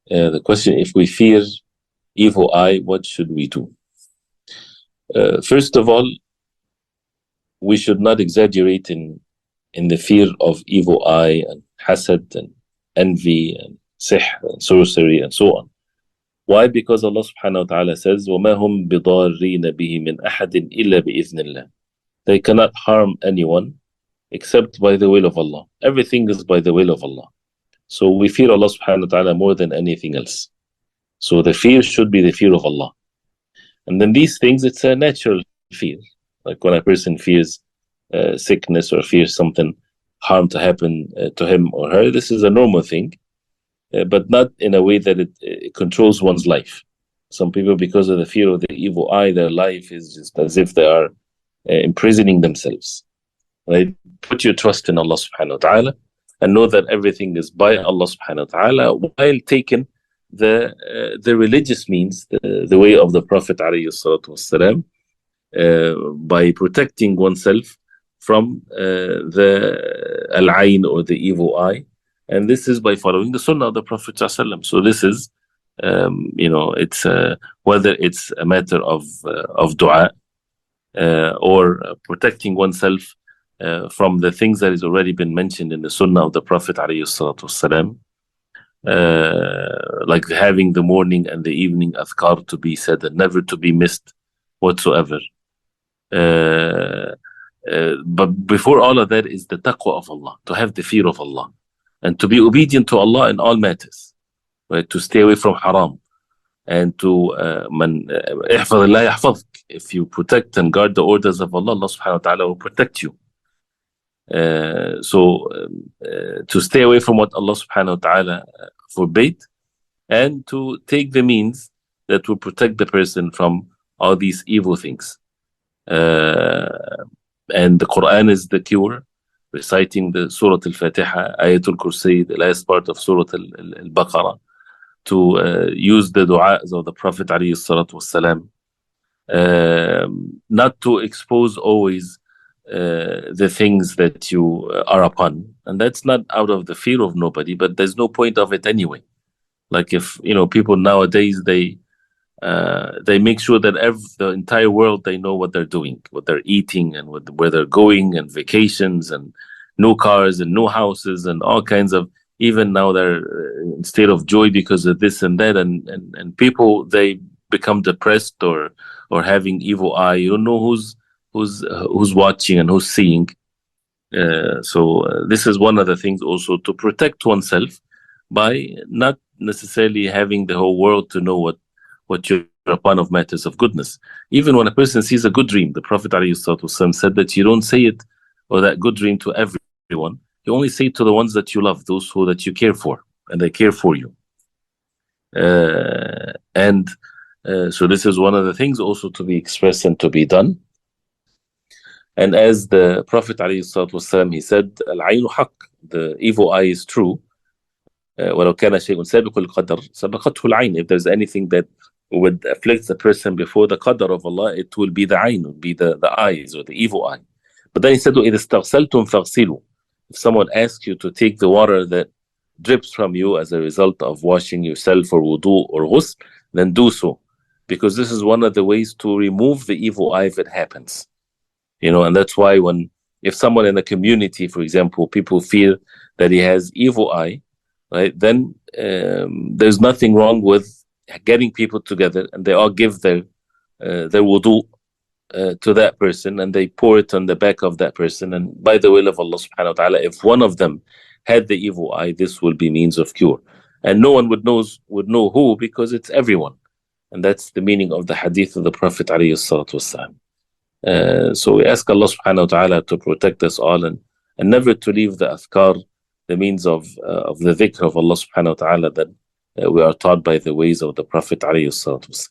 The question, if we fear evil eye, what should we do? First of all, we should not exaggerate in the fear of evil eye and hasad and envy and sihr and sorcery and so on. Why? Because Allah subhanahu wa ta'ala says, وَمَا هُمْ بِضَارِّينَ بِهِ مِنْ أَحَدٍ إِلَّا بِإِذْنِ اللَّهِ. They cannot harm anyone except by the will of Allah. Everything is by the will of Allah. So we fear Allah subhanahu wa ta'ala more than anything else. So the fear should be the fear of Allah. And then these things, it's a natural fear. Like when a person fears sickness or fears something, harm to happen to him or her, this is a normal thing, but not in a way that it controls one's life. Some people, because of the fear of the evil eye, their life is just as if they are imprisoning themselves. Right? Put your trust in Allah subhanahu wa ta'ala and know that everything is by Allah subhanahu wa ta'ala, while taking the religious means, the way of the Prophet alayhi salatu wassalam, by protecting oneself from the al-ayn or the evil eye. And this is by following the sunnah of the Prophet sallallahu alaihi wasallam. So this is, it's whether it's a matter of dua or protecting oneself from the things that has already been mentioned in the sunnah of the Prophet alayhi salatu wassalam. Like having the morning and the evening adhkar to be said and never to be missed whatsoever. But before all of that is the taqwa of Allah, to have the fear of Allah and to be obedient to Allah in all matters, right? To stay away from haram and to if you protect and guard the orders of Allah, Allah subhanahu wa ta'ala will protect you. So to stay away from what Allah subhanahu wa ta'ala forbade, and to take the means that will protect the person from all these evil things. And the Quran is the cure. Reciting the Surah Al-Fatiha, Ayatul Kursi, the last part of Surah Al-Baqarah, to use the du'as of the Prophet alayhi salatu wassalam, not to expose always the things that you are upon, and that's not out of the fear of nobody, but there's no point of it anyway. Like if people nowadays, they make sure that the entire world, they know what they're doing, what they're eating, and where they're going, and vacations, and new cars, and new houses, and all kinds of. Even now, they're in state of joy because of this and that, and people, they become depressed or having evil eye. You don't know who's watching and who's seeing. So this is one of the things also, to protect oneself by not necessarily having the whole world to know what you're upon of matters of goodness. Even when a person sees a good dream, the Prophet ﷺ said that you don't say it, or that good dream, to everyone. You only say it to the ones that you love, those that you care for, and they care for you. So this is one of the things also to be expressed and to be done. And as the Prophet ﷺ, he said, Al-aynu haqq, the evil eye is true. وَلَوْ كَانَ شَيْءٌ سَابِقُ الْقَدَرِ سَبَقَتْهُ الْعَيْنُ. If there's anything that would afflict the person before the qadar of Allah, it will be the ayn, will be the eyes or the evil eye. But then he said, إِذَا اسْتَغْسَلْتُمْ فَاغْسِلُوا. If someone asks you to take the water that drips from you as a result of washing yourself or wudu or ghusl, then do so. Because this is one of the ways to remove the evil eye if it happens. And that's why if someone in a community, for example, people fear that he has evil eye, right? Then there's nothing wrong with getting people together and they all give their wudu to that person, and they pour it on the back of that person. And by the will of Allah subhanahu wa ta'ala, if one of them had the evil eye, this will be means of cure. And no one would know who, because it's everyone. And that's the meaning of the hadith of the Prophet alayhi salatu wassalam. So we ask Allah subhanahu wa ta'ala to protect us all, and never to leave the adhkar, the means of the dhikr of Allah subhanahu wa ta'ala that we are taught by the ways of the Prophet alayhi salatu wassalam.